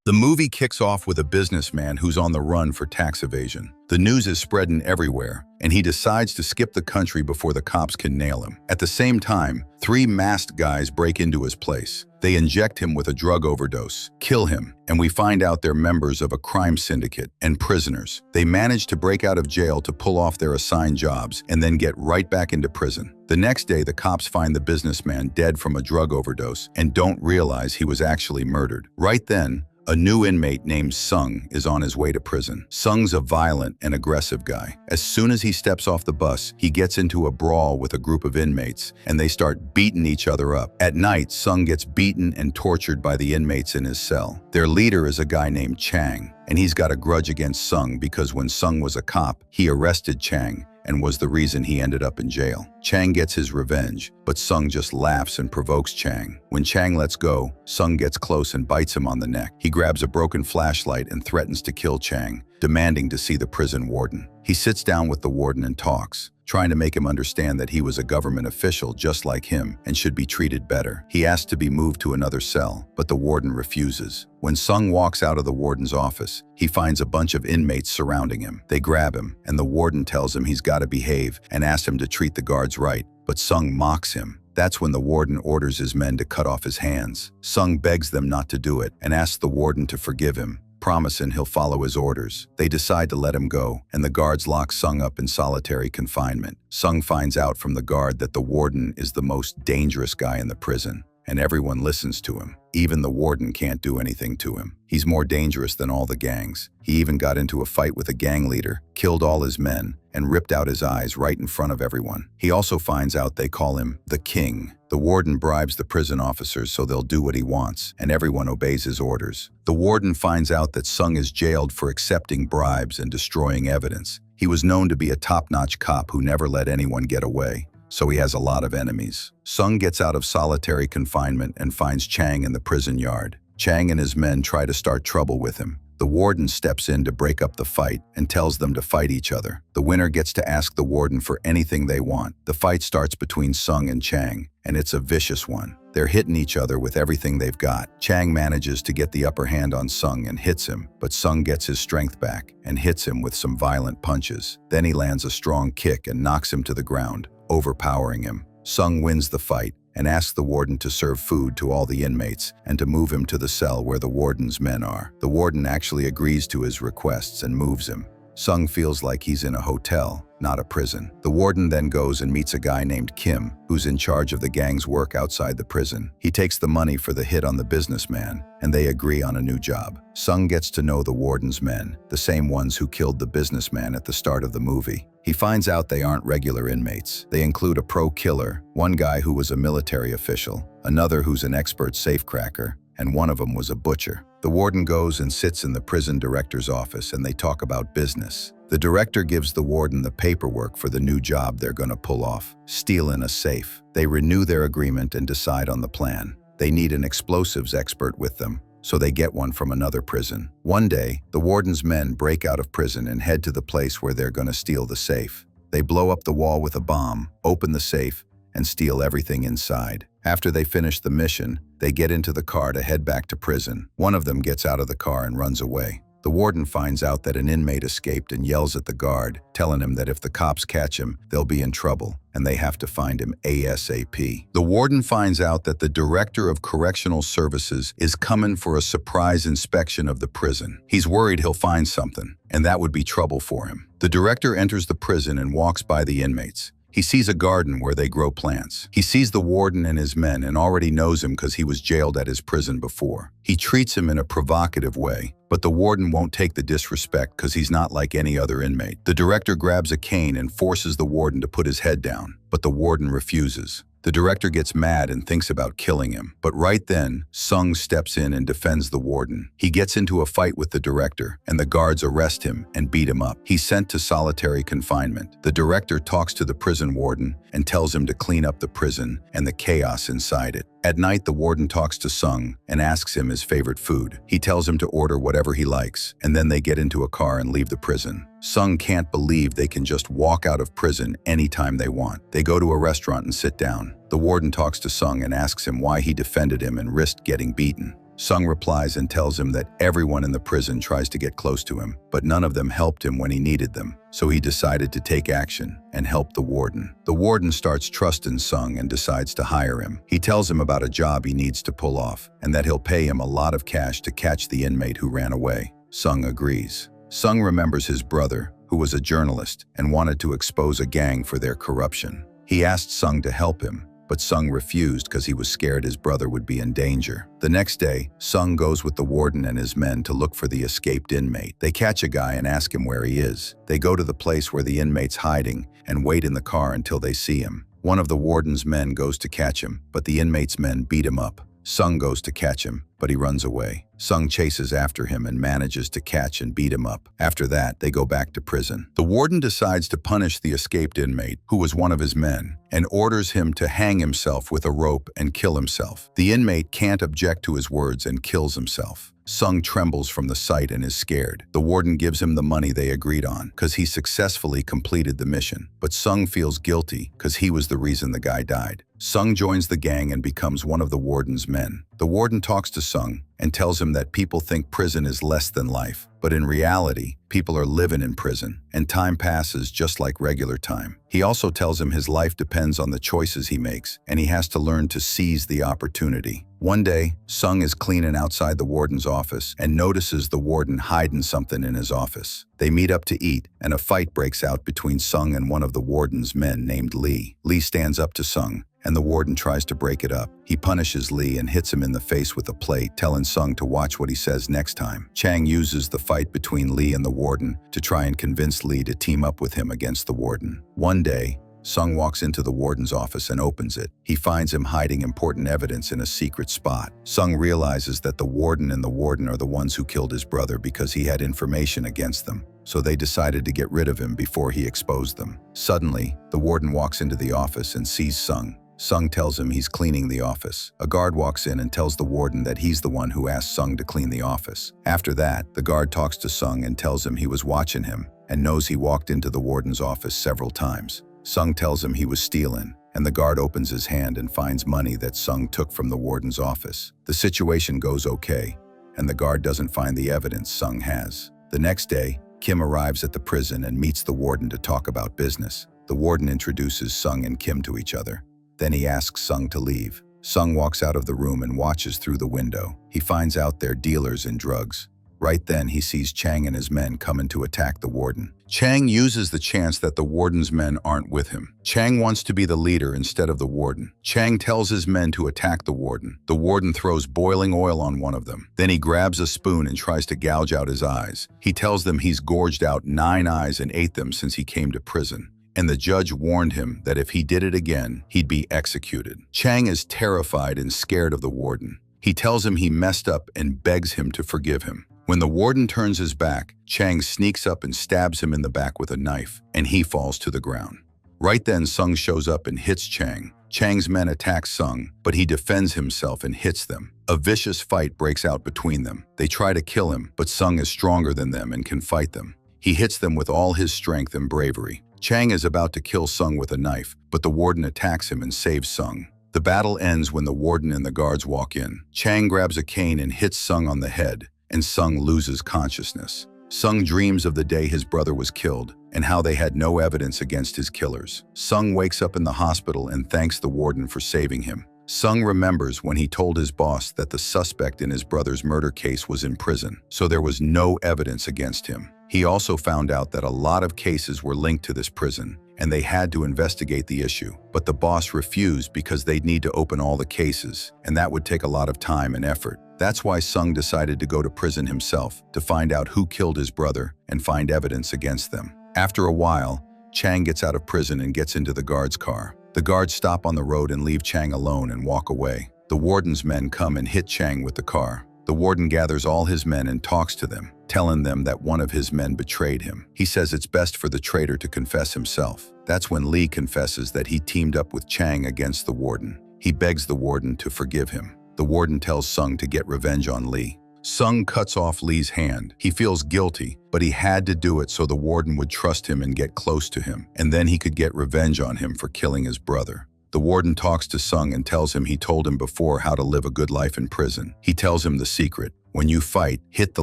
The movie kicks off with a businessman who's on the run for tax evasion. The news is spreading everywhere, and he decides to skip the country before the cops can nail him. At the same time, three masked guys break into his place. They inject him with a drug overdose, kill him, and we find out they're members of a crime syndicate and prisoners. They manage to break out of jail to pull off their assigned jobs and then get right back into prison. The next day, the cops find the businessman dead from a drug overdose and don't realize he was actually murdered. Right then, a new inmate named Sung is on his way to prison. Sung's a violent and aggressive guy. As soon as he steps off the bus, he gets into a brawl with a group of inmates, and they start beating each other up. At night, Sung gets beaten and tortured by the inmates in his cell. Their leader is a guy named Chang, and he's got a grudge against Sung because when Sung was a cop, he arrested Chang and was the reason he ended up in jail. Chang gets his revenge, but Sung just laughs and provokes Chang. When Chang lets go, Sung gets close and bites him on the neck. He grabs a broken flashlight and threatens to kill Chang, demanding to see the prison warden. He sits down with the warden and talks, trying to make him understand that he was a government official just like him and should be treated better. He asks to be moved to another cell, but the warden refuses. When Sung walks out of the warden's office, he finds a bunch of inmates surrounding him. They grab him, and the warden tells him he's got to behave and asks him to treat the guards right, but Sung mocks him. That's when the warden orders his men to cut off his hands. Sung begs them not to do it and asks the warden to forgive him, promising he'll follow his orders. They decide to let him go, and the guards lock Sung up in solitary confinement. Sung finds out from the guard that the warden is the most dangerous guy in the prison, and everyone listens to him. Even the warden can't do anything to him. He's more dangerous than all the gangs. He even got into a fight with a gang leader, killed all his men, and ripped out his eyes right in front of everyone. He also finds out they call him the King. The warden bribes the prison officers so they'll do what he wants, and everyone obeys his orders. The warden finds out that Sung is jailed for accepting bribes and destroying evidence. He was known to be a top-notch cop who never let anyone get away, so he has a lot of enemies. Sung gets out of solitary confinement and finds Chang in the prison yard. Chang and his men try to start trouble with him. The warden steps in to break up the fight and tells them to fight each other. The winner gets to ask the warden for anything they want. The fight starts between Sung and Chang, and it's a vicious one. They're hitting each other with everything they've got. Chang manages to get the upper hand on Sung and hits him, but Sung gets his strength back and hits him with some violent punches. Then he lands a strong kick and knocks him to the ground, overpowering him. Sung wins the fight and asks the warden to serve food to all the inmates and to move him to the cell where the warden's men are. The warden actually agrees to his requests and moves him. Sung feels like he's in a hotel, not a prison. The warden then goes and meets a guy named Kim, who's in charge of the gang's work outside the prison. He takes the money for the hit on the businessman, and they agree on a new job. Sung gets to know the warden's men, the same ones who killed the businessman at the start of the movie. He finds out they aren't regular inmates. They include a pro killer, one guy who was a military official, another who's an expert safecracker, and one of them was a butcher. The warden goes and sits in the prison director's office and they talk about business. The director gives the warden the paperwork for the new job they're gonna pull off, stealing a safe. They renew their agreement and decide on the plan. They need an explosives expert with them, so they get one from another prison. One day, the warden's men break out of prison and head to the place where they're gonna steal the safe. They blow up the wall with a bomb, open the safe, and steal everything inside. After they finish the mission, they get into the car to head back to prison. One of them gets out of the car and runs away. The warden finds out that an inmate escaped and yells at the guard, telling him that if the cops catch him, they'll be in trouble, and they have to find him ASAP. The warden finds out that the director of correctional services is coming for a surprise inspection of the prison. He's worried he'll find something, and that would be trouble for him. The director enters the prison and walks by the inmates. He sees a garden where they grow plants. He sees the warden and his men and already knows him because he was jailed at his prison before. He treats him in a provocative way, but the warden won't take the disrespect because he's not like any other inmate. The director grabs a cane and forces the warden to put his head down, but the warden refuses. The director gets mad and thinks about killing him, but right then, Sung steps in and defends the warden. He gets into a fight with the director, and the guards arrest him and beat him up. He's sent to solitary confinement. The director talks to the prison warden and tells him to clean up the prison and the chaos inside it. At night, the warden talks to Sung and asks him his favorite food. He tells him to order whatever he likes, and then they get into a car and leave the prison. Sung can't believe they can just walk out of prison anytime they want. They go to a restaurant and sit down. The warden talks to Sung and asks him why he defended him and risked getting beaten. Sung replies and tells him that everyone in the prison tries to get close to him, but none of them helped him when he needed them. So he decided to take action and help the warden. The warden starts trusting Sung and decides to hire him. He tells him about a job he needs to pull off and that he'll pay him a lot of cash to catch the inmate who ran away. Sung agrees. Sung remembers his brother, who was a journalist and wanted to expose a gang for their corruption. He asked Sung to help him, but Sung refused because he was scared his brother would be in danger. The next day, Sung goes with the warden and his men to look for the escaped inmate. They catch a guy and ask him where he is. They go to the place where the inmate's hiding and wait in the car until they see him. One of the warden's men goes to catch him, but the inmate's men beat him up. Sung goes to catch him, but he runs away. Sung chases after him and manages to catch and beat him up. After that, they go back to prison. The warden decides to punish the escaped inmate, who was one of his men, and orders him to hang himself with a rope and kill himself. The inmate can't object to his words and kills himself. Sung trembles from the sight and is scared. The warden gives him the money they agreed on because he successfully completed the mission. But Sung feels guilty because he was the reason the guy died. Sung joins the gang and becomes one of the warden's men. The warden talks to Sung and tells him that people think prison is less than life. But in reality, people are living in prison, and time passes just like regular time. He also tells him his life depends on the choices he makes, and he has to learn to seize the opportunity. One day, Sung is cleaning outside the warden's office and notices the warden hiding something in his office. They meet up to eat, and a fight breaks out between Sung and one of the warden's men named Lee. Lee stands up to Sung, and the warden tries to break it up. He punishes Lee and hits him in the face with a plate, telling Sung to watch what he says next time. Chang uses the fight between Lee and the warden to try and convince Lee to team up with him against the warden. One day, Sung walks into the warden's office and opens it. He finds him hiding important evidence in a secret spot. Sung realizes that the warden and the warden are the ones who killed his brother because he had information against them, so they decided to get rid of him before he exposed them. Suddenly, the warden walks into the office and sees Sung. Sung tells him he's cleaning the office. A guard walks in and tells the warden that he's the one who asked Sung to clean the office. After that, the guard talks to Sung and tells him he was watching him and knows he walked into the warden's office several times. Sung tells him he was stealing, and the guard opens his hand and finds money that Sung took from the warden's office. The situation goes okay, and the guard doesn't find the evidence Sung has. The next day, Kim arrives at the prison and meets the warden to talk about business. The warden introduces Sung and Kim to each other. Then he asks Sung to leave. Sung walks out of the room and watches through the window. He finds out they're dealers in drugs. Right then, he sees Chang and his men coming to attack the warden. Chang uses the chance that the warden's men aren't with him. Chang wants to be the leader instead of the warden. Chang tells his men to attack the warden. The warden throws boiling oil on one of them. Then he grabs a spoon and tries to gouge out his eyes. He tells them he's gorged out 9 eyes and ate them since he came to prison. And the judge warned him that if he did it again, he'd be executed. Chang is terrified and scared of the warden. He tells him he messed up and begs him to forgive him. When the warden turns his back, Chang sneaks up and stabs him in the back with a knife, and he falls to the ground. Right then, Sung shows up and hits Chang. Chang's men attack Sung, but he defends himself and hits them. A vicious fight breaks out between them. They try to kill him, but Sung is stronger than them and can fight them. He hits them with all his strength and bravery. Chang is about to kill Sung with a knife, but the warden attacks him and saves Sung. The battle ends when the warden and the guards walk in. Chang grabs a cane and hits Sung on the head, and Sung loses consciousness. Sung dreams of the day his brother was killed and how they had no evidence against his killers. Sung wakes up in the hospital and thanks the warden for saving him. Sung remembers when he told his boss that the suspect in his brother's murder case was in prison, so there was no evidence against him. He also found out that a lot of cases were linked to this prison, and they had to investigate the issue. But the boss refused because they'd need to open all the cases, and that would take a lot of time and effort. That's why Sung decided to go to prison himself to find out who killed his brother and find evidence against them. After a while, Chang gets out of prison and gets into the guard's car. The guards stop on the road and leave Chang alone and walk away. The warden's men come and hit Chang with the car. The warden gathers all his men and talks to them, telling them that one of his men betrayed him. He says it's best for the traitor to confess himself. That's when Lee confesses that he teamed up with Chang against the warden. He begs the warden to forgive him. The warden tells Sung to get revenge on Lee. Sung cuts off Lee's hand. He feels guilty, but he had to do it so the warden would trust him and get close to him, and then he could get revenge on him for killing his brother. The warden talks to Sung and tells him he told him before how to live a good life in prison. He tells him the secret. When you fight, hit the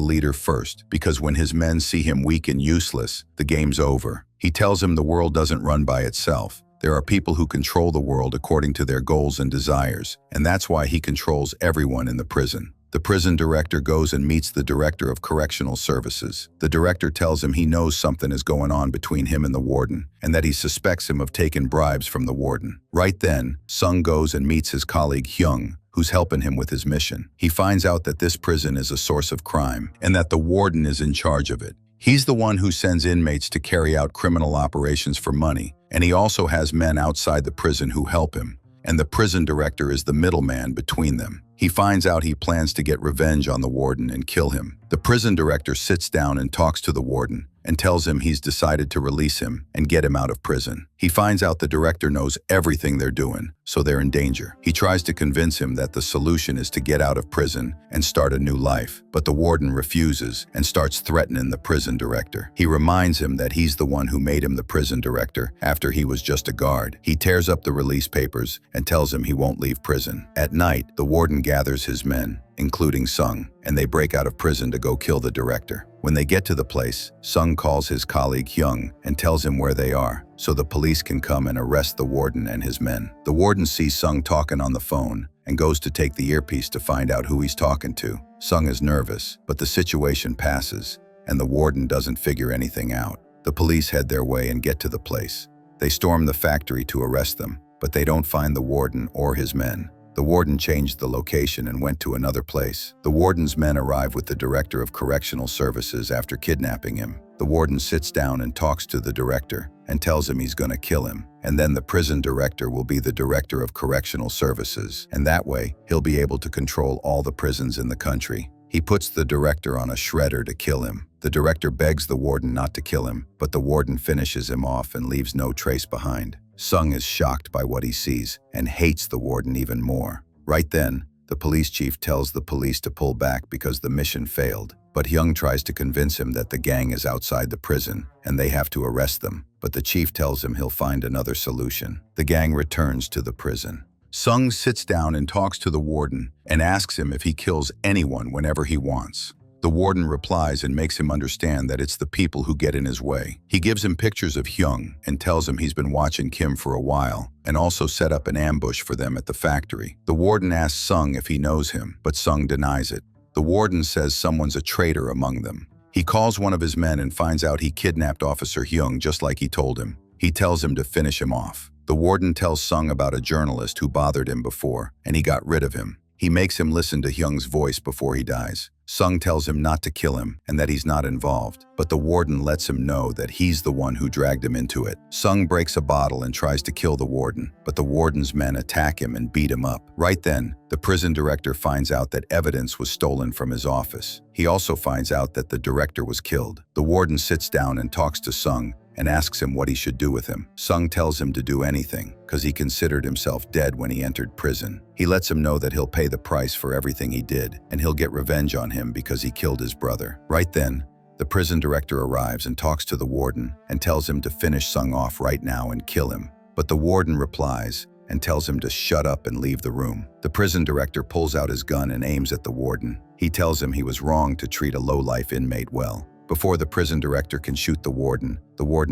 leader first, because when his men see him weak and useless, the game's over. He tells him the world doesn't run by itself. There are people who control the world according to their goals and desires, and that's why he controls everyone in the prison. The prison director goes and meets the director of correctional services. The director tells him he knows something is going on between him and the warden, and that he suspects him of taking bribes from the warden. Right then, Sung goes and meets his colleague Hyung, who's helping him with his mission. He finds out that this prison is a source of crime, and that the warden is in charge of it. He's the one who sends inmates to carry out criminal operations for money, and he also has men outside the prison who help him, and the prison director is the middleman between them. He finds out he plans to get revenge on the warden and kill him. The prison director sits down and talks to the warden and tells him he's decided to release him and get him out of prison. He finds out the director knows everything they're doing, so they're in danger. He tries to convince him that the solution is to get out of prison and start a new life, but the warden refuses and starts threatening the prison director. He reminds him that he's the one who made him the prison director after he was just a guard. He tears up the release papers and tells him he won't leave prison. At night, the warden gathers his men, including Sung, and they break out of prison to go kill the director. When they get to the place, Sung calls his colleague Hyung and tells him where they are, so the police can come and arrest the warden and his men. The warden sees Sung talking on the phone and goes to take the earpiece to find out who he's talking to. Sung is nervous, but the situation passes, and the warden doesn't figure anything out. The police head their way and get to the place. They storm the factory to arrest them, but they don't find the warden or his men. The warden changed the location and went to another place. The warden's men arrive with the director of correctional services after kidnapping him. The warden sits down and talks to the director and tells him he's gonna kill him. And then the prison director will be the director of correctional services. And that way, he'll be able to control all the prisons in the country. He puts the director on a shredder to kill him. The director begs the warden not to kill him, but the warden finishes him off and leaves no trace behind. Sung is shocked by what he sees and hates the warden even more. Right then, the police chief tells the police to pull back because the mission failed. But Hyung tries to convince him that the gang is outside the prison and they have to arrest them. But the chief tells him he'll find another solution. The gang returns to the prison. Sung sits down and talks to the warden and asks him if he kills anyone whenever he wants. The warden replies and makes him understand that it's the people who get in his way. He gives him pictures of Hyung and tells him he's been watching Kim for a while and also set up an ambush for them at the factory. The warden asks Sung if he knows him, but Sung denies it. The warden says someone's a traitor among them. He calls one of his men and finds out he kidnapped Officer Hyung just like he told him. He tells him to finish him off. The warden tells Sung about a journalist who bothered him before, and he got rid of him. He makes him listen to Hyung's voice before he dies. Sung tells him not to kill him and that he's not involved, but the warden lets him know that he's the one who dragged him into it. Sung breaks a bottle and tries to kill the warden, but the warden's men attack him and beat him up. Right then, the prison director finds out that evidence was stolen from his office. He also finds out that the director was killed. The warden sits down and talks to Sung and asks him what he should do with him. Sung tells him to do anything, because he considered himself dead when he entered prison. He lets him know that he'll pay the price for everything he did, and he'll get revenge on him because he killed his brother. Right then, the prison director arrives and talks to the warden and tells him to finish Sung off right now and kill him. But the warden replies and tells him to shut up and leave the room. The prison director pulls out his gun and aims at the warden. He tells him he was wrong to treat a low-life inmate well. Before the prison director can shoot the warden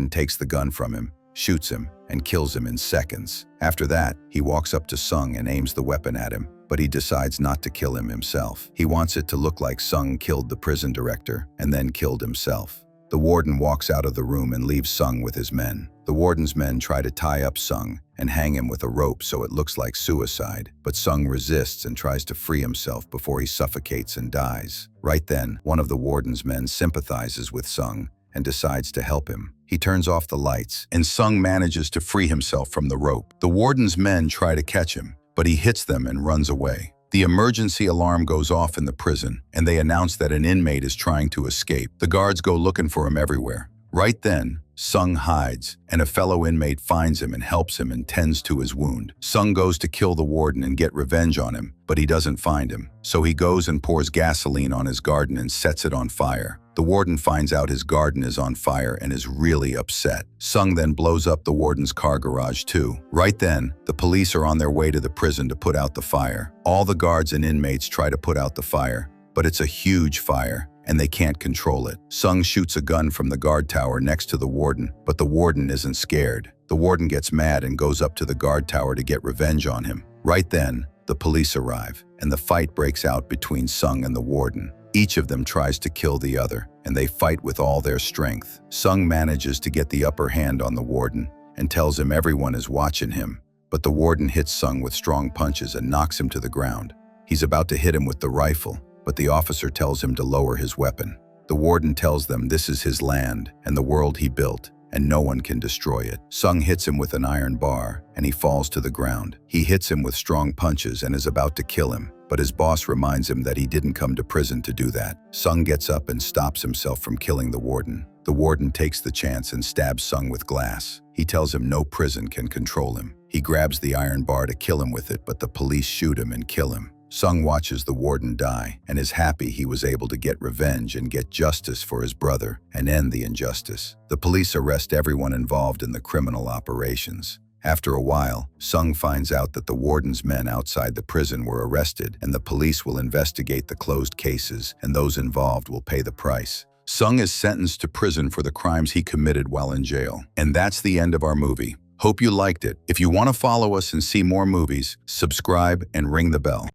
takes the gun from him, shoots him, and kills him in seconds. After that, he walks up to Sung and aims the weapon at him, but he decides not to kill him himself. He wants it to look like Sung killed the prison director and then killed himself. The warden walks out of the room and leaves Sung with his men. The warden's men try to tie up Sung and hang him with a rope so it looks like suicide, but Sung resists and tries to free himself before he suffocates and dies. Right then, one of the warden's men sympathizes with Sung and decides to help him. He turns off the lights, and Sung manages to free himself from the rope. The warden's men try to catch him, but he hits them and runs away. The emergency alarm goes off in the prison, and they announce that an inmate is trying to escape. The guards go looking for him everywhere. Right then, Sung hides, and a fellow inmate finds him and helps him and tends to his wound. Sung goes to kill the warden and get revenge on him, but he doesn't find him. So he goes and pours gasoline on his garden and sets it on fire. The warden finds out his garden is on fire and is really upset. Sung then blows up the warden's car garage too. Right then, the police are on their way to the prison to put out the fire. All the guards and inmates try to put out the fire, but it's a huge fire, and they can't control it. Sung shoots a gun from the guard tower next to the warden, but the warden isn't scared. The warden gets mad and goes up to the guard tower to get revenge on him. Right then, the police arrive, and the fight breaks out between Sung and the warden. Each of them tries to kill the other, and they fight with all their strength. Sung manages to get the upper hand on the warden and tells him everyone is watching him, but the warden hits Sung with strong punches and knocks him to the ground. He's about to hit him with the rifle, but the officer tells him to lower his weapon. The warden tells them this is his land and the world he built, and no one can destroy it. Sung hits him with an iron bar, and he falls to the ground. He hits him with strong punches and is about to kill him, but his boss reminds him that he didn't come to prison to do that. Sung gets up and stops himself from killing the warden. The warden takes the chance and stabs Sung with glass. He tells him no prison can control him. He grabs the iron bar to kill him with it, but the police shoot him and kill him. Sung watches the warden die and is happy he was able to get revenge and get justice for his brother and end the injustice. The police arrest everyone involved in the criminal operations. After a while, Sung finds out that the warden's men outside the prison were arrested, and the police will investigate the closed cases, and those involved will pay the price. Sung is sentenced to prison for the crimes he committed while in jail. And that's the end of our movie. Hope you liked it. If you want to follow us and see more movies, subscribe and ring the bell.